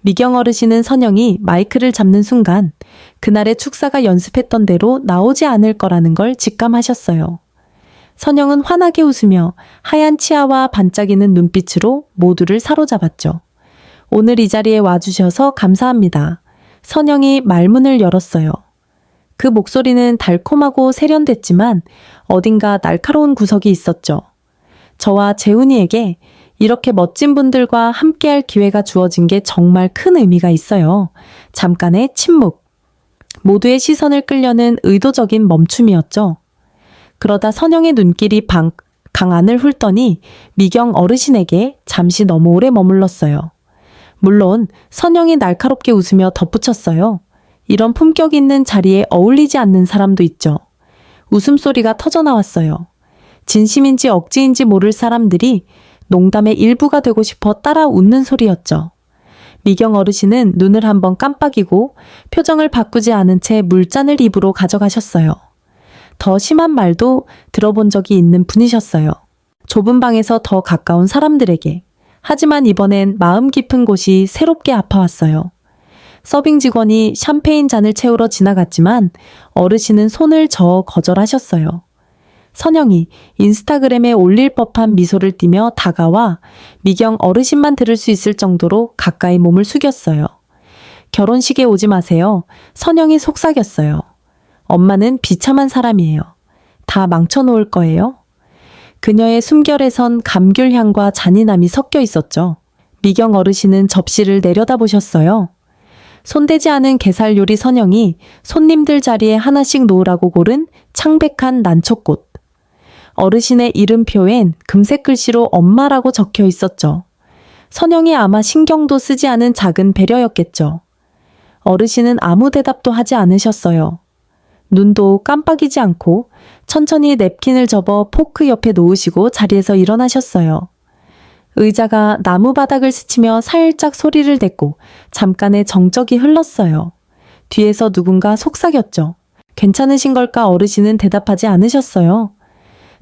미경 어르신은 선영이 마이크를 잡는 순간 그날의 축사가 연습했던 대로 나오지 않을 거라는 걸 직감하셨어요. 선영은 환하게 웃으며 하얀 치아와 반짝이는 눈빛으로 모두를 사로잡았죠. 오늘 이 자리에 와주셔서 감사합니다. 선영이 말문을 열었어요. 그 목소리는 달콤하고 세련됐지만 어딘가 날카로운 구석이 있었죠. 저와 재훈이에게 이렇게 멋진 분들과 함께할 기회가 주어진 게 정말 큰 의미가 있어요. 잠깐의 침묵. 모두의 시선을 끌려는 의도적인 멈춤이었죠. 그러다 선영의 눈길이 강 안을 훑더니 미경 어르신에게 잠시 너무 오래 머물렀어요. 물론 선영이 날카롭게 웃으며 덧붙였어요. 이런 품격 있는 자리에 어울리지 않는 사람도 있죠. 웃음소리가 터져나왔어요. 진심인지 억지인지 모를 사람들이 농담의 일부가 되고 싶어 따라 웃는 소리였죠. 미경 어르신은 눈을 한번 깜빡이고 표정을 바꾸지 않은 채 물잔을 입으로 가져가셨어요. 더 심한 말도 들어본 적이 있는 분이셨어요. 좁은 방에서 더 가까운 사람들에게. 하지만 이번엔 마음 깊은 곳이 새롭게 아파왔어요. 서빙 직원이 샴페인 잔을 채우러 지나갔지만 어르신은 손을 저어 거절하셨어요. 선영이 인스타그램에 올릴 법한 미소를 띠며 다가와 미경 어르신만 들을 수 있을 정도로 가까이 몸을 숙였어요. 결혼식에 오지 마세요. 선영이 속삭였어요. 엄마는 비참한 사람이에요. 다 망쳐놓을 거예요. 그녀의 숨결에선 감귤향과 잔인함이 섞여 있었죠. 미경 어르신은 접시를 내려다보셨어요. 손대지 않은 게살 요리 선영이 손님들 자리에 하나씩 놓으라고 고른 창백한 난초꽃. 어르신의 이름표엔 금색 글씨로 엄마라고 적혀 있었죠. 선영이 아마 신경도 쓰지 않은 작은 배려였겠죠. 어르신은 아무 대답도 하지 않으셨어요. 눈도 깜빡이지 않고 천천히 냅킨을 접어 포크 옆에 놓으시고 자리에서 일어나셨어요. 의자가 나무 바닥을 스치며 살짝 소리를 냈고 잠깐의 정적이 흘렀어요. 뒤에서 누군가 속삭였죠. 괜찮으신 걸까? 어르신은 대답하지 않으셨어요.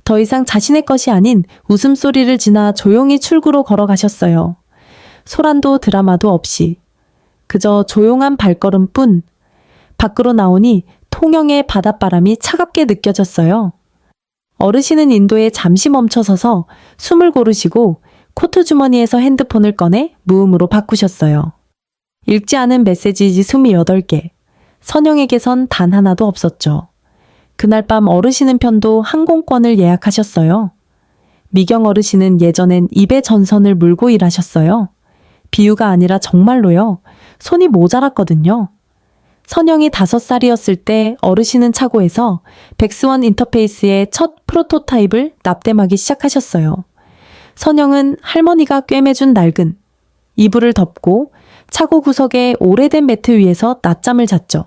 더 이상 자신의 것이 아닌 웃음소리를 지나 조용히 출구로 걸어가셨어요. 소란도 드라마도 없이 그저 조용한 발걸음뿐. 밖으로 나오니 통영의 바닷바람이 차갑게 느껴졌어요. 어르신은 인도에 잠시 멈춰서서 숨을 고르시고 코트 주머니에서 핸드폰을 꺼내 무음으로 바꾸셨어요. 읽지 않은 메시지 28개. 선영에게선 단 하나도 없었죠. 그날 밤 어르신은 편도 항공권을 예약하셨어요. 미경 어르신은 예전엔 입에 전선을 물고 일하셨어요. 비유가 아니라 정말로요. 손이 모자랐거든요. 선영이 5살이었을 때 어르신은 차고에서 백스원 인터페이스의 첫 프로토타입을 납땜하기 시작하셨어요. 선영은 할머니가 꿰매준 낡은 이불을 덮고 차고 구석에 오래된 매트 위에서 낮잠을 잤죠.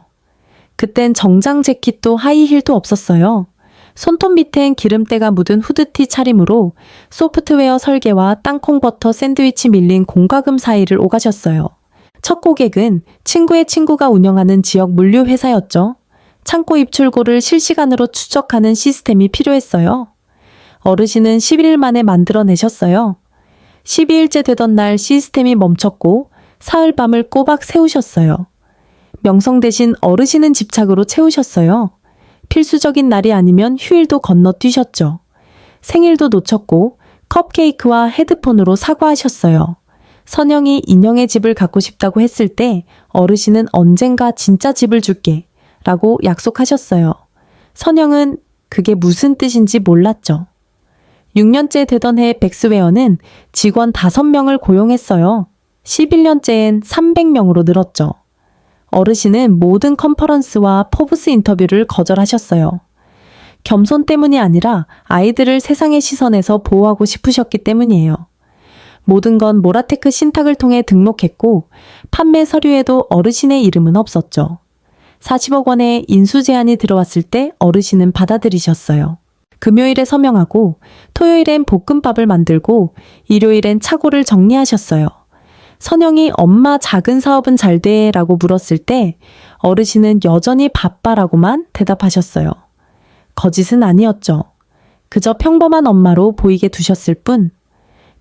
그땐 정장 재킷도 하이힐도 없었어요. 손톱 밑엔 기름때가 묻은 후드티 차림으로 소프트웨어 설계와 땅콩버터 샌드위치 밀린 공과금 사이를 오가셨어요. 첫 고객은 친구의 친구가 운영하는 지역 물류 회사였죠. 창고 입출고를 실시간으로 추적하는 시스템이 필요했어요. 어르신은 11일 만에 만들어내셨어요. 12일째 되던 날 시스템이 멈췄고 사흘 밤을 꼬박 세우셨어요. 명성 대신 어르신은 집착으로 채우셨어요. 필수적인 날이 아니면 휴일도 건너뛰셨죠. 생일도 놓쳤고 컵케이크와 헤드폰으로 사과하셨어요. 선영이 인형의 집을 갖고 싶다고 했을 때 어르신은 언젠가 진짜 집을 줄게 라고 약속하셨어요. 선영은 그게 무슨 뜻인지 몰랐죠. 6년째 되던 해 백스웨어는 직원 5명을 고용했어요. 11년째엔 300명으로 늘었죠. 어르신은 모든 컨퍼런스와 포브스 인터뷰를 거절하셨어요. 겸손 때문이 아니라 아이들을 세상의 시선에서 보호하고 싶으셨기 때문이에요. 모든 건 모라테크 신탁을 통해 등록했고 판매 서류에도 어르신의 이름은 없었죠. 40억 원의 인수 제안이 들어왔을 때 어르신은 받아들이셨어요. 금요일에 서명하고 토요일엔 볶음밥을 만들고 일요일엔 차고를 정리하셨어요. 선영이 엄마 작은 사업은 잘 돼? 라고 물었을 때 어르신은 여전히 바빠라고만 대답하셨어요. 거짓은 아니었죠. 그저 평범한 엄마로 보이게 두셨을 뿐.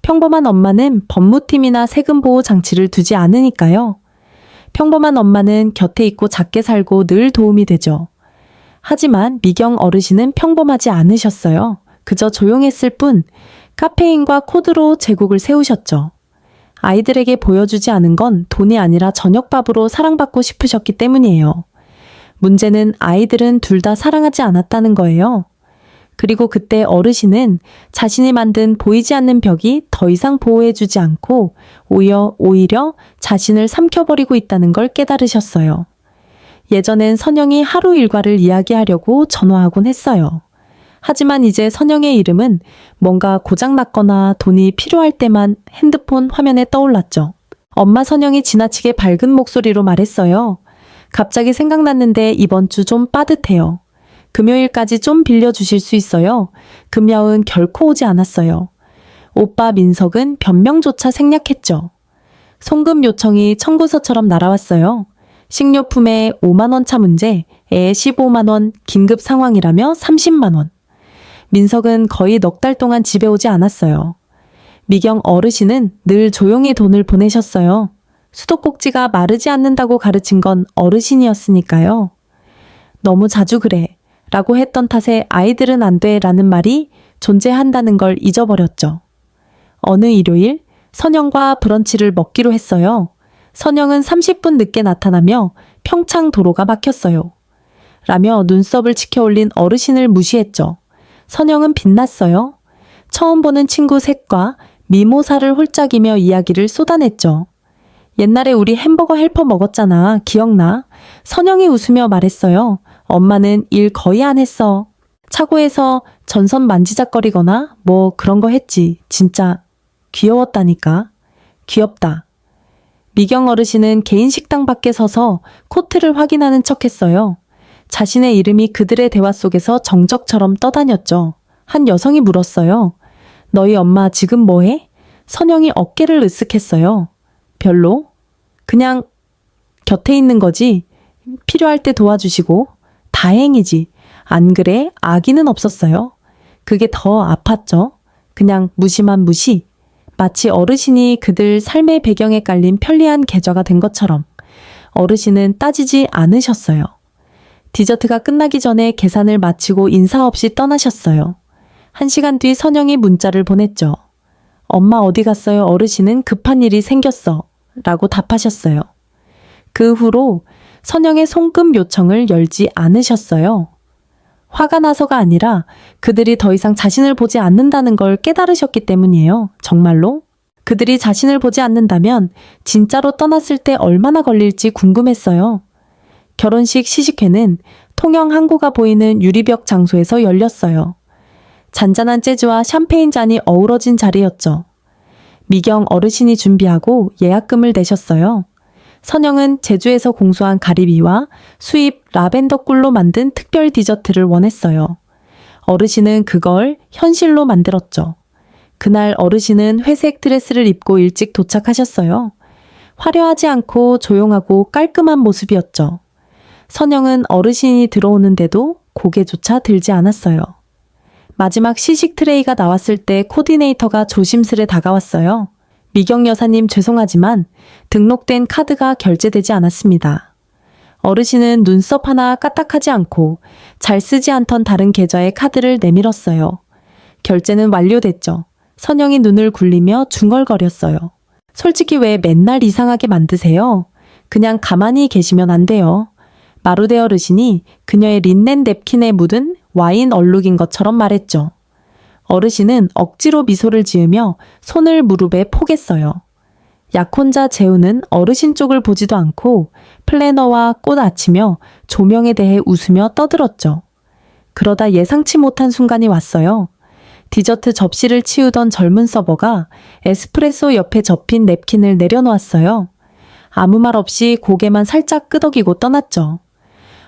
평범한 엄마는 법무팀이나 세금보호 장치를 두지 않으니까요. 평범한 엄마는 곁에 있고 작게 살고 늘 도움이 되죠. 하지만 미경 어르신은 평범하지 않으셨어요. 그저 조용했을 뿐 카페인과 코드로 제국을 세우셨죠. 아이들에게 보여주지 않은 건 돈이 아니라 저녁밥으로 사랑받고 싶으셨기 때문이에요. 문제는 아이들은 둘 다 사랑하지 않았다는 거예요. 그리고 그때 어르신은 자신이 만든 보이지 않는 벽이 더 이상 보호해주지 않고 오히려 자신을 삼켜버리고 있다는 걸 깨달으셨어요. 예전엔 선영이 하루 일과를 이야기하려고 전화하곤 했어요. 하지만 이제 선영의 이름은 뭔가 고장났거나 돈이 필요할 때만 핸드폰 화면에 떠올랐죠. 엄마 선영이 지나치게 밝은 목소리로 말했어요. 갑자기 생각났는데 이번 주 좀 빠듯해요. 금요일까지 좀 빌려주실 수 있어요? 금야은 결코 오지 않았어요. 오빠 민석은 변명조차 생략했죠. 송금 요청이 청구서처럼 날아왔어요. 식료품에 5만 원 차 문제, 애 15만 원, 긴급 상황이라며 30만 원. 민석은 거의 넉 달 동안 집에 오지 않았어요. 미경 어르신은 늘 조용히 돈을 보내셨어요. 수도꼭지가 마르지 않는다고 가르친 건 어르신이었으니까요. 너무 자주 그래 라고 했던 탓에 아이들은 안 돼 라는 말이 존재한다는 걸 잊어버렸죠. 어느 일요일 선영과 브런치를 먹기로 했어요. 선영은 30분 늦게 나타나며 평창 도로가 막혔어요. 라며 눈썹을 치켜 올린 어르신을 무시했죠. 선영은 빛났어요. 처음 보는 친구 셋과 미모사를 홀짝이며 이야기를 쏟아냈죠. 옛날에 우리 햄버거 헬퍼 먹었잖아. 기억나? 선영이 웃으며 말했어요. 엄마는 일 거의 안 했어. 차고에서 전선 만지작거리거나 뭐 그런 거 했지. 진짜 귀여웠다니까. 귀엽다. 미경 어르신은 개인 식당 밖에 서서 코트를 확인하는 척했어요. 자신의 이름이 그들의 대화 속에서 정적처럼 떠다녔죠. 한 여성이 물었어요. 너희 엄마 지금 뭐해? 선영이 어깨를 으쓱했어요. 별로? 그냥 곁에 있는 거지. 필요할 때 도와주시고. 다행이지. 안 그래? 아기는 없었어요. 그게 더 아팠죠. 그냥 무심한 무시. 마치 어르신이 그들 삶의 배경에 깔린 편리한 계좌가 된 것처럼 어르신은 따지지 않으셨어요. 디저트가 끝나기 전에 계산을 마치고 인사 없이 떠나셨어요. 1시간 뒤 선영이 문자를 보냈죠. 엄마 어디 갔어요? 어르신은 급한 일이 생겼어. 라고 답하셨어요. 그 후로 선영의 송금 요청을 열지 않으셨어요. 화가 나서가 아니라 그들이 더 이상 자신을 보지 않는다는 걸 깨달으셨기 때문이에요. 정말로? 그들이 자신을 보지 않는다면 진짜로 떠났을 때 얼마나 걸릴지 궁금했어요. 결혼식 시식회는 통영 항구가 보이는 유리벽 장소에서 열렸어요. 잔잔한 재즈와 샴페인 잔이 어우러진 자리였죠. 미경 어르신이 준비하고 예약금을 내셨어요. 선영은 제주에서 공수한 가리비와 수입 라벤더 꿀로 만든 특별 디저트를 원했어요. 어르신은 그걸 현실로 만들었죠. 그날 어르신은 회색 드레스를 입고 일찍 도착하셨어요. 화려하지 않고 조용하고 깔끔한 모습이었죠. 선영은 어르신이 들어오는데도 고개조차 들지 않았어요. 마지막 시식 트레이가 나왔을 때 코디네이터가 조심스레 다가왔어요. 미경 여사님 죄송하지만 등록된 카드가 결제되지 않았습니다. 어르신은 눈썹 하나 까딱하지 않고 잘 쓰지 않던 다른 계좌에 카드를 내밀었어요. 결제는 완료됐죠. 선영이 눈을 굴리며 중얼거렸어요. 솔직히 왜 맨날 이상하게 만드세요? 그냥 가만히 계시면 안 돼요. 마루데 어르신이 그녀의 린넨 냅킨에 묻은 와인 얼룩인 것처럼 말했죠. 어르신은 억지로 미소를 지으며 손을 무릎에 포겠어요. 약혼자 재우는 어르신 쪽을 보지도 않고 플래너와 꽃 아치며 조명에 대해 웃으며 떠들었죠. 그러다 예상치 못한 순간이 왔어요. 디저트 접시를 치우던 젊은 서버가 에스프레소 옆에 접힌 냅킨을 내려놓았어요. 아무 말 없이 고개만 살짝 끄덕이고 떠났죠.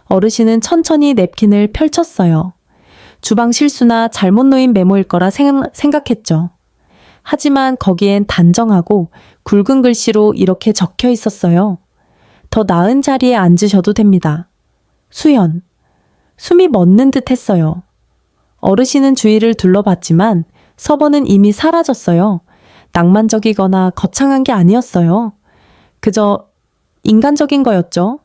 어르신은 천천히 냅킨을 펼쳤어요. 주방 실수나 잘못 놓인 메모일 거라 생각했죠. 하지만 거기엔 단정하고 굵은 글씨로 이렇게 적혀 있었어요. 더 나은 자리에 앉으셔도 됩니다. 수연. 숨이 멎는 듯 했어요. 어르신은 주위를 둘러봤지만 서버는 이미 사라졌어요. 낭만적이거나 거창한 게 아니었어요. 그저 인간적인 거였죠.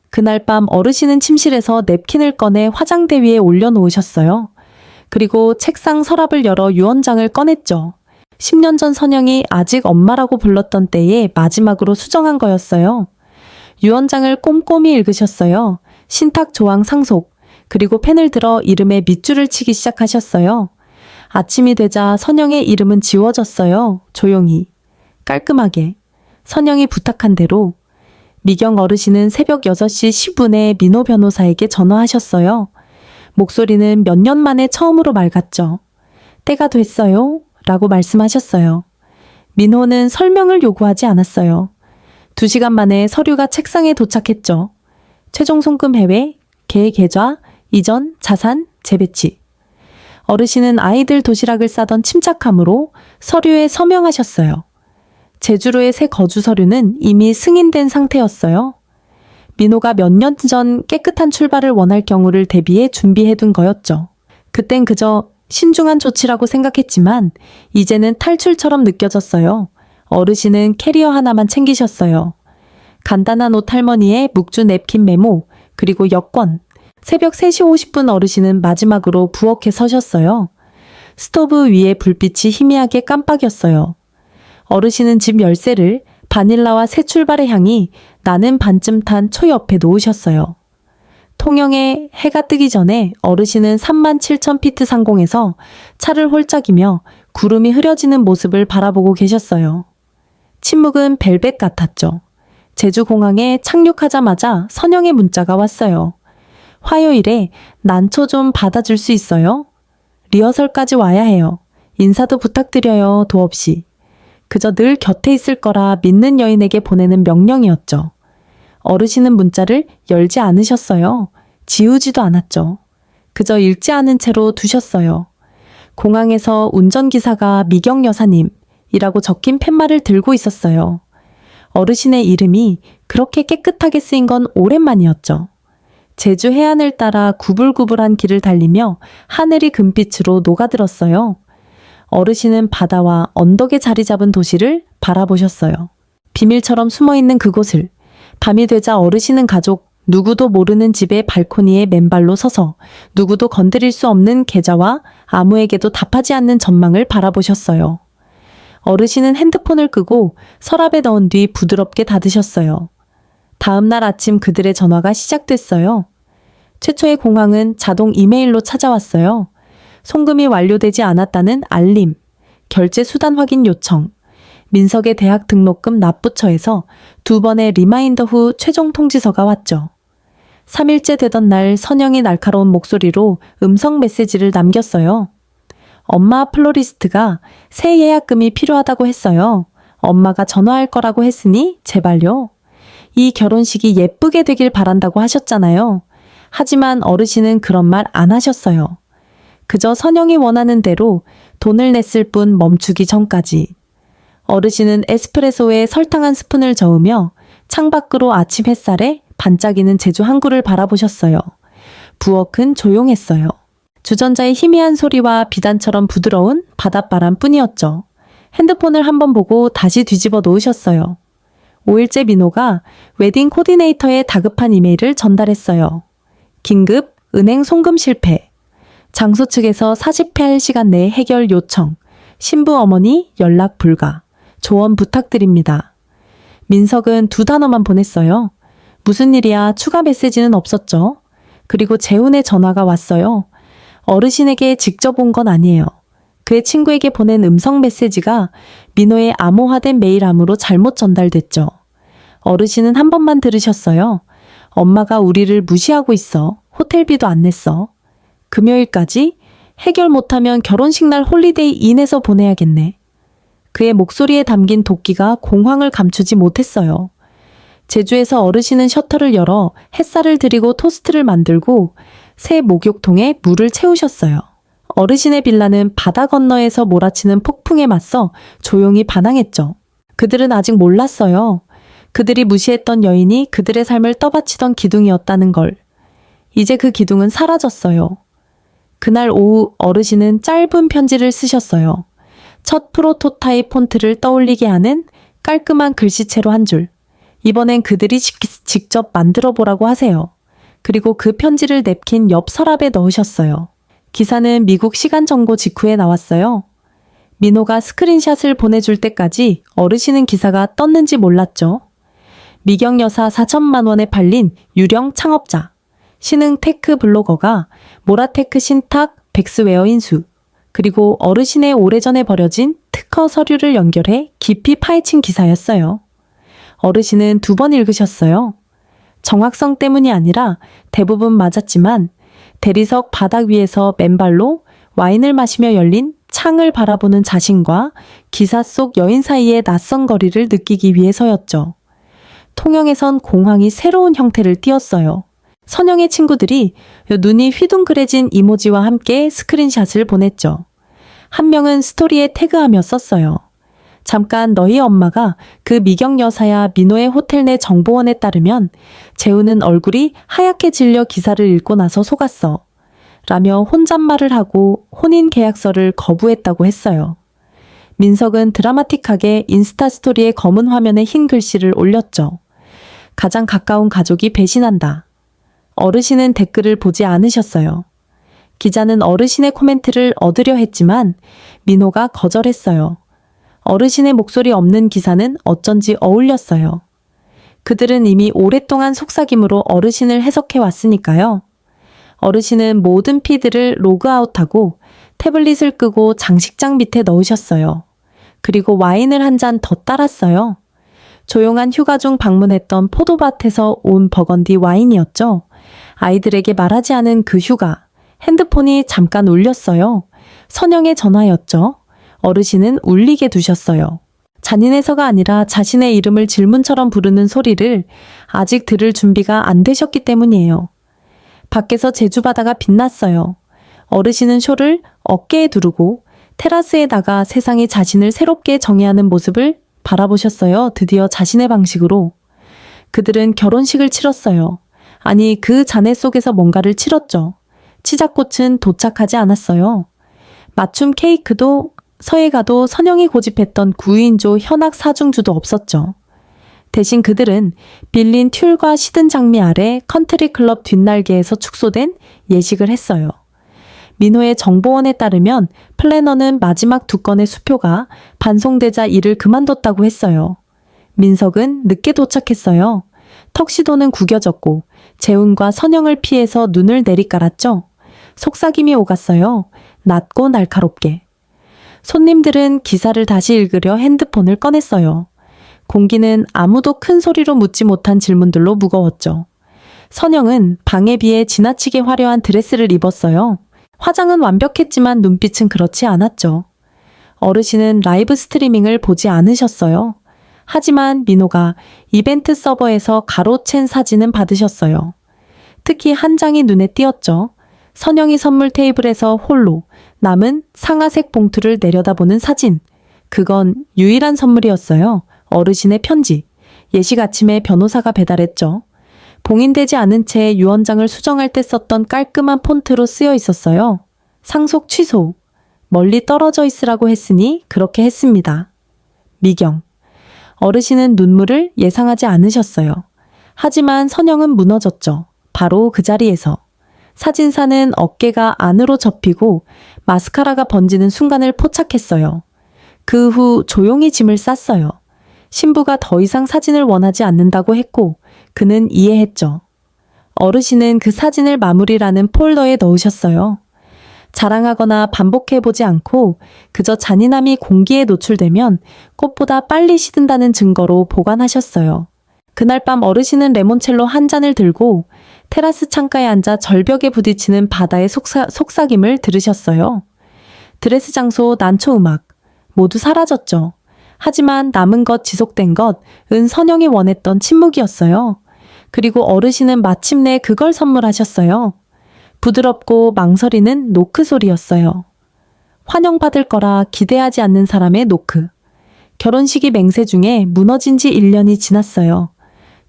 그날 밤 어르신은 침실에서 냅킨을 꺼내 화장대 위에 올려놓으셨어요. 그리고 책상 서랍을 열어 유언장을 꺼냈죠. 10년 전 선영이 아직 엄마라고 불렀던 때에 마지막으로 수정한 거였어요. 유언장을 꼼꼼히 읽으셨어요. 신탁 조항 상속, 그리고 펜을 들어 이름에 밑줄을 치기 시작하셨어요. 아침이 되자 선영의 이름은 지워졌어요. 조용히, 깔끔하게. 선영이 부탁한 대로. 미경 어르신은 새벽 6시 10분에 민호 변호사에게 전화하셨어요. 목소리는 몇 년 만에 처음으로 맑았죠. 때가 됐어요. 라고 말씀하셨어요. 민호는 설명을 요구하지 않았어요. 2시간 만에 서류가 책상에 도착했죠. 최종 송금 해외, 계획 계좌, 이전, 자산, 재배치. 어르신은 아이들 도시락을 싸던 침착함으로 서류에 서명하셨어요. 제주로의 새 거주 서류는 이미 승인된 상태였어요. 민호가 몇 년 전 깨끗한 출발을 원할 경우를 대비해 준비해둔 거였죠. 그땐 그저 신중한 조치라고 생각했지만 이제는 탈출처럼 느껴졌어요. 어르신은 캐리어 하나만 챙기셨어요. 간단한 옷 할머니에 묵주 냅킨 메모, 그리고 여권. 새벽 3시 50분 어르신은 마지막으로 부엌에 서셨어요. 스토브 위에 불빛이 희미하게 깜빡였어요. 어르신은 집 열쇠를 바닐라와 새 출발의 향이 나는 반쯤 탄 초 옆에 놓으셨어요. 통영에 해가 뜨기 전에 어르신은 37,000피트 상공에서 차를 홀짝이며 구름이 흐려지는 모습을 바라보고 계셨어요. 침묵은 벨벳 같았죠. 제주공항에 착륙하자마자 선영의 문자가 왔어요. 화요일에 난초 좀 받아줄 수 있어요? 리허설까지 와야 해요. 인사도 부탁드려요. 도 없이. 그저 늘 곁에 있을 거라 믿는 여인에게 보내는 명령이었죠. 어르신은 문자를 열지 않으셨어요. 지우지도 않았죠. 그저 읽지 않은 채로 두셨어요. 공항에서 운전기사가 미경 여사님이라고 적힌 팻말을 들고 있었어요. 어르신의 이름이 그렇게 깨끗하게 쓰인 건 오랜만이었죠. 제주 해안을 따라 구불구불한 길을 달리며 하늘이 금빛으로 녹아들었어요. 어르신은 바다와 언덕에 자리 잡은 도시를 바라보셨어요. 비밀처럼 숨어있는 그곳을. 밤이 되자 어르신은 가족, 누구도 모르는 집의 발코니에 맨발로 서서 누구도 건드릴 수 없는 계좌와 아무에게도 답하지 않는 전망을 바라보셨어요. 어르신은 핸드폰을 끄고 서랍에 넣은 뒤 부드럽게 닫으셨어요. 다음 날 아침 그들의 전화가 시작됐어요. 최초의 공항은 자동 이메일로 찾아왔어요. 송금이 완료되지 않았다는 알림, 결제 수단 확인 요청, 민석의 대학 등록금 납부처에서 2번의 리마인더 후 최종 통지서가 왔죠. 3일째 되던 날 선영이 날카로운 목소리로 음성 메시지를 남겼어요. 엄마 플로리스트가 새 예약금이 필요하다고 했어요. 엄마가 전화할 거라고 했으니 제발요. 이 결혼식이 예쁘게 되길 바란다고 하셨잖아요. 하지만 어르신은 그런 말 안 하셨어요. 그저 선영이 원하는 대로 돈을 냈을 뿐 멈추기 전까지. 어르신은 에스프레소에 설탕 한 스푼을 저으며 창밖으로 아침 햇살에 반짝이는 제주 항구를 바라보셨어요. 부엌은 조용했어요. 주전자의 희미한 소리와 비단처럼 부드러운 바닷바람 뿐이었죠. 핸드폰을 한번 보고 다시 뒤집어 놓으셨어요. 5일째 민호가 웨딩 코디네이터에 다급한 이메일을 전달했어요. 긴급 은행 송금 실패. 장소 측에서 48시간 내 해결 요청. 신부 어머니 연락 불가. 조언 부탁드립니다. 민석은 2단어만 보냈어요. 무슨 일이야? 추가 메시지는 없었죠. 그리고 재훈의 전화가 왔어요. 어르신에게 직접 온 건 아니에요. 그의 친구에게 보낸 음성 메시지가 민호의 암호화된 메일함으로 잘못 전달됐죠. 어르신은 한 번만 들으셨어요. 엄마가 우리를 무시하고 있어. 호텔비도 안 냈어. 금요일까지? 해결 못하면 결혼식 날 홀리데이 인해서 보내야겠네. 그의 목소리에 담긴 도끼가 공황을 감추지 못했어요. 제주에서 어르신은 셔터를 열어 햇살을 들이고 토스트를 만들고 새 목욕통에 물을 채우셨어요. 어르신의 빌라는 바다 건너에서 몰아치는 폭풍에 맞서 조용히 반항했죠. 그들은 아직 몰랐어요. 그들이 무시했던 여인이 그들의 삶을 떠받치던 기둥이었다는 걸. 이제 그 기둥은 사라졌어요. 그날 오후 어르신은 짧은 편지를 쓰셨어요. 첫 프로토타입 폰트를 떠올리게 하는 깔끔한 글씨체로 한 줄. 이번엔 그들이 직접 만들어 보라고 하세요. 그리고 그 편지를 냅킨 옆 서랍에 넣으셨어요. 기사는 미국 시간 정보 직후에 나왔어요. 민호가 스크린샷을 보내줄 때까지 어르신은 기사가 떴는지 몰랐죠. 미경 여사 4천만 원에 팔린 유령 창업자, 신흥 테크 블로거가 모라테크 신탁 백스웨어 인수, 그리고 어르신의 오래전에 버려진 특허 서류를 연결해 깊이 파헤친 기사였어요. 어르신은 2번 읽으셨어요. 정확성 때문이 아니라 대부분 맞았지만 대리석 바닥 위에서 맨발로 와인을 마시며 열린 창을 바라보는 자신과 기사 속 여인 사이의 낯선 거리를 느끼기 위해서였죠. 통영에선 공황이 새로운 형태를 띠었어요. 선영의 친구들이 눈이 휘둥그레진 이모지와 함께 스크린샷을 보냈죠. 한 명은 스토리에 태그하며 썼어요. 잠깐 너희 엄마가 그 미경 여사야 민호의 호텔 내 정보원에 따르면 재우는 얼굴이 하얗게 질려 기사를 읽고 나서 속았어. 라며 혼잣말을 하고 혼인 계약서를 거부했다고 했어요. 민석은 드라마틱하게 인스타 스토리에 검은 화면에 흰 글씨를 올렸죠. 가장 가까운 가족이 배신한다. 어르신은 댓글을 보지 않으셨어요. 기자는 어르신의 코멘트를 얻으려 했지만 민호가 거절했어요. 어르신의 목소리 없는 기사는 어쩐지 어울렸어요. 그들은 이미 오랫동안 속삭임으로 어르신을 해석해 왔으니까요. 어르신은 모든 피드를 로그아웃하고 태블릿을 끄고 장식장 밑에 넣으셨어요. 그리고 와인을 한 잔 더 따랐어요. 조용한 휴가 중 방문했던 포도밭에서 온 버건디 와인이었죠. 아이들에게 말하지 않은 그 휴가. 핸드폰이 잠깐 울렸어요. 선영의 전화였죠. 어르신은 울리게 두셨어요. 잔인해서가 아니라 자신의 이름을 질문처럼 부르는 소리를 아직 들을 준비가 안 되셨기 때문이에요. 밖에서 제주바다가 빛났어요. 어르신은 쇼를 어깨에 두르고 테라스에 나가 세상이 자신을 새롭게 정의하는 모습을 바라보셨어요. 드디어 자신의 방식으로. 그들은 결혼식을 치렀어요. 아니, 그 잔해 속에서 뭔가를 치렀죠. 치자꽃은 도착하지 않았어요. 맞춤 케이크도 서해 가도 선영이 고집했던 9인조 현악 사중주도 없었죠. 대신 그들은 빌린 튤과 시든 장미 아래 컨트리 클럽 뒷날개에서 축소된 예식을 했어요. 민호의 정보원에 따르면 플래너는 마지막 2건의 수표가 반송되자 일을 그만뒀다고 했어요. 민석은 늦게 도착했어요. 턱시도는 구겨졌고 재훈과 선영을 피해서 눈을 내리깔았죠. 속삭임이 오갔어요. 낮고 날카롭게. 손님들은 기사를 다시 읽으려 핸드폰을 꺼냈어요. 공기는 아무도 큰 소리로 묻지 못한 질문들로 무거웠죠. 선영은 방에 비해 지나치게 화려한 드레스를 입었어요. 화장은 완벽했지만 눈빛은 그렇지 않았죠. 어르신은 라이브 스트리밍을 보지 않으셨어요. 하지만 민호가 이벤트 서버에서 가로챈 사진은 받으셨어요. 특히 한 장이 눈에 띄었죠. 선영이 선물 테이블에서 홀로 남은 상아색 봉투를 내려다보는 사진. 그건 유일한 선물이었어요. 어르신의 편지. 예식 아침에 변호사가 배달했죠. 봉인되지 않은 채 유언장을 수정할 때 썼던 깔끔한 폰트로 쓰여 있었어요. 상속 취소. 멀리 떨어져 있으라고 했으니 그렇게 했습니다. 미경. 어르신은 눈물을 예상하지 않으셨어요. 하지만 선영은 무너졌죠. 바로 그 자리에서. 사진사는 어깨가 안으로 접히고 마스카라가 번지는 순간을 포착했어요. 그 후 조용히 짐을 쌌어요. 신부가 더 이상 사진을 원하지 않는다고 했고 그는 이해했죠. 어르신은 그 사진을 마무리라는 폴더에 넣으셨어요. 자랑하거나 반복해보지 않고 그저 잔인함이 공기에 노출되면 꽃보다 빨리 시든다는 증거로 보관하셨어요. 그날 밤 어르신은 레몬첼로 한 잔을 들고 테라스 창가에 앉아 절벽에 부딪히는 바다의 속삭임을 들으셨어요. 드레스 장소, 난초 음악 모두 사라졌죠. 하지만 남은 것, 지속된 것은 선영이 원했던 침묵이었어요. 그리고 어르신은 마침내 그걸 선물하셨어요. 부드럽고 망설이는 노크 소리였어요. 환영받을 거라 기대하지 않는 사람의 노크. 결혼식이 맹세 중에 무너진 지 1년이 지났어요.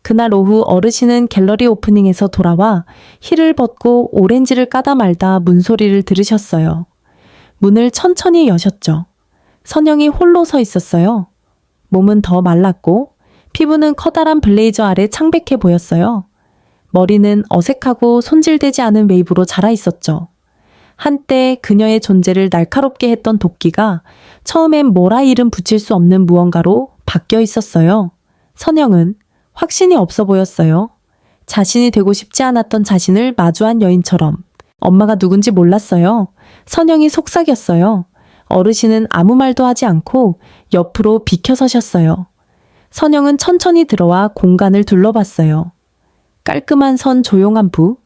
그날 오후 어르신은 갤러리 오프닝에서 돌아와 힐을 벗고 오렌지를 까다 말다 문소리를 들으셨어요. 문을 천천히 여셨죠. 선영이 홀로 서 있었어요. 몸은 더 말랐고 피부는 커다란 블레이저 아래 창백해 보였어요. 머리는 어색하고 손질되지 않은 웨이브로 자라 있었죠. 한때 그녀의 존재를 날카롭게 했던 도끼가 처음엔 뭐라 이름 붙일 수 없는 무언가로 바뀌어 있었어요. 선영은 확신이 없어 보였어요. 자신이 되고 싶지 않았던 자신을 마주한 여인처럼. 엄마가 누군지 몰랐어요. 선영이 속삭였어요. 어르신은 아무 말도 하지 않고 옆으로 비켜서셨어요. 선영은 천천히 들어와 공간을 둘러봤어요. 깔끔한 선, 조용한 부,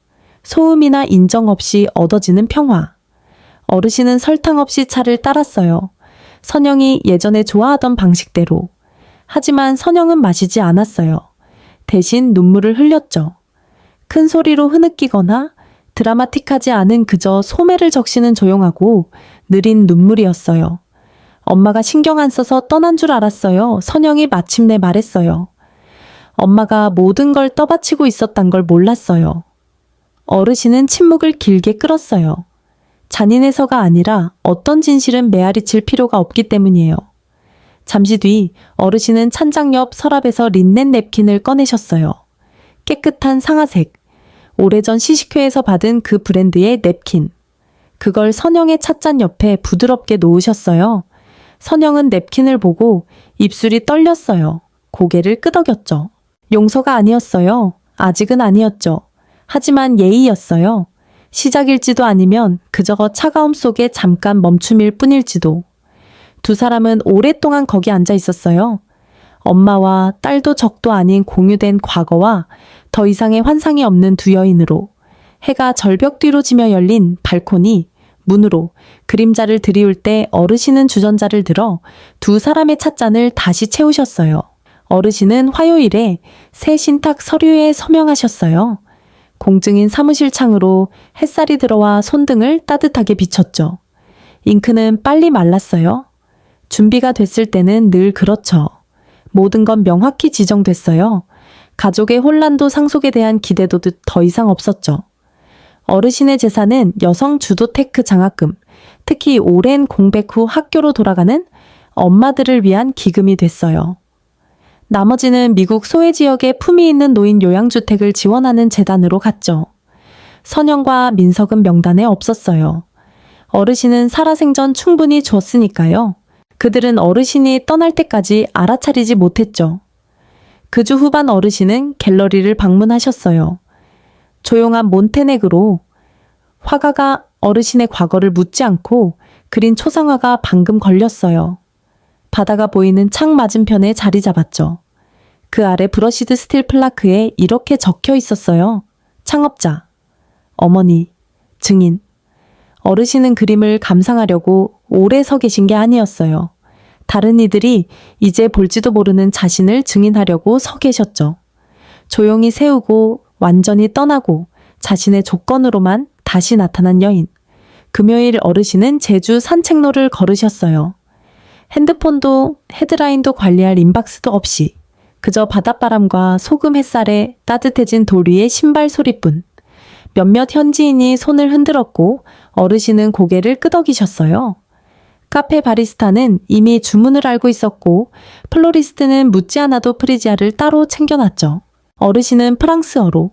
소음이나 인정 없이 얻어지는 평화. 어르신은 설탕 없이 차를 따랐어요. 선영이 예전에 좋아하던 방식대로. 하지만 선영은 마시지 않았어요. 대신 눈물을 흘렸죠. 큰 소리로 흐느끼거나 드라마틱하지 않은 그저 소매를 적시는 조용하고 느린 눈물이었어요. 엄마가 신경 안 써서 떠난 줄 알았어요. 선영이 마침내 말했어요. 엄마가 모든 걸 떠받치고 있었단 걸 몰랐어요. 어르신은 침묵을 길게 끌었어요. 잔인해서가 아니라 어떤 진실은 메아리칠 필요가 없기 때문이에요. 잠시 뒤 어르신은 찬장 옆 서랍에서 린넨 냅킨을 꺼내셨어요. 깨끗한 상아색, 오래전 시식회에서 받은 그 브랜드의 냅킨. 그걸 선영의 찻잔 옆에 부드럽게 놓으셨어요. 선영은 냅킨을 보고 입술이 떨렸어요. 고개를 끄덕였죠. 용서가 아니었어요. 아직은 아니었죠. 하지만 예의였어요. 시작일지도 아니면 그저 차가움 속에 잠깐 멈춤일 뿐일지도. 두 사람은 오랫동안 거기 앉아 있었어요. 엄마와 딸도 적도 아닌 공유된 과거와 더 이상의 환상이 없는 두 여인으로. 해가 절벽 뒤로 지며 열린 발코니, 문으로 그림자를 드리울 때 어르신은 주전자를 들어 두 사람의 찻잔을 다시 채우셨어요. 어르신은 화요일에 새 신탁 서류에 서명하셨어요. 공증인 사무실 창으로 햇살이 들어와 손등을 따뜻하게 비췄죠. 잉크는 빨리 말랐어요. 준비가 됐을 때는 늘 그렇죠. 모든 건 명확히 지정됐어요. 가족의 혼란도 상속에 대한 기대도 더 이상 없었죠. 어르신의 재산은 여성 주도 테크 장학금, 특히 오랜 공백 후 학교로 돌아가는 엄마들을 위한 기금이 됐어요. 나머지는 미국 소외 지역에 품위 있는 노인 요양주택을 지원하는 재단으로 갔죠. 선영과 민석은 명단에 없었어요. 어르신은 살아생전 충분히 줬으니까요. 그들은 어르신이 떠날 때까지 알아차리지 못했죠. 그 주 후반 어르신은 갤러리를 방문하셨어요. 조용한 몬테네그로 화가가 어르신의 과거를 묻지 않고 그린 초상화가 방금 걸렸어요. 바다가 보이는 창 맞은편에 자리 잡았죠. 그 아래 브러시드 스틸 플라크에 이렇게 적혀 있었어요. 창업자, 어머니, 증인. 어르신은 그림을 감상하려고 오래 서 계신 게 아니었어요. 다른 이들이 이제 볼지도 모르는 자신을 증인하려고 서 계셨죠. 조용히 세우고 완전히 떠나고 자신의 조건으로만 다시 나타난 여인. 금요일 어르신은 제주 산책로를 걸으셨어요. 핸드폰도 헤드라인도 관리할 인박스도 없이 그저 바닷바람과 소금 햇살에 따뜻해진 돌 위의 신발 소리뿐. 몇몇 현지인이 손을 흔들었고 어르신은 고개를 끄덕이셨어요. 카페 바리스타는 이미 주문을 알고 있었고 플로리스트는 묻지 않아도 프리지아를 따로 챙겨놨죠. 어르신은 프랑스어로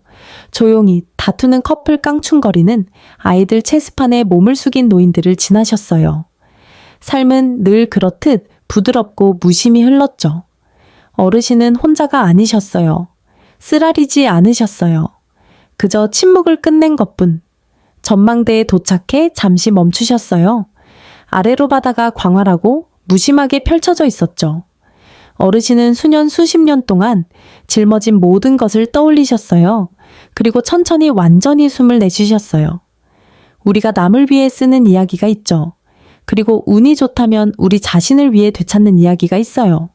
조용히 다투는 커플 깡충거리는 아이들 체스판에 몸을 숙인 노인들을 지나셨어요. 삶은 늘 그렇듯 부드럽고 무심히 흘렀죠. 어르신은 혼자가 아니셨어요. 쓰라리지 않으셨어요. 그저 침묵을 끝낸 것뿐. 전망대에 도착해 잠시 멈추셨어요. 아래로 바다가 광활하고 무심하게 펼쳐져 있었죠. 어르신은 수십 년 동안 짊어진 모든 것을 떠올리셨어요. 그리고 천천히 완전히 숨을 내쉬셨어요. 우리가 남을 위해 쓰는 이야기가 있죠. 그리고 운이 좋다면 우리 자신을 위해 되찾는 이야기가 있어요.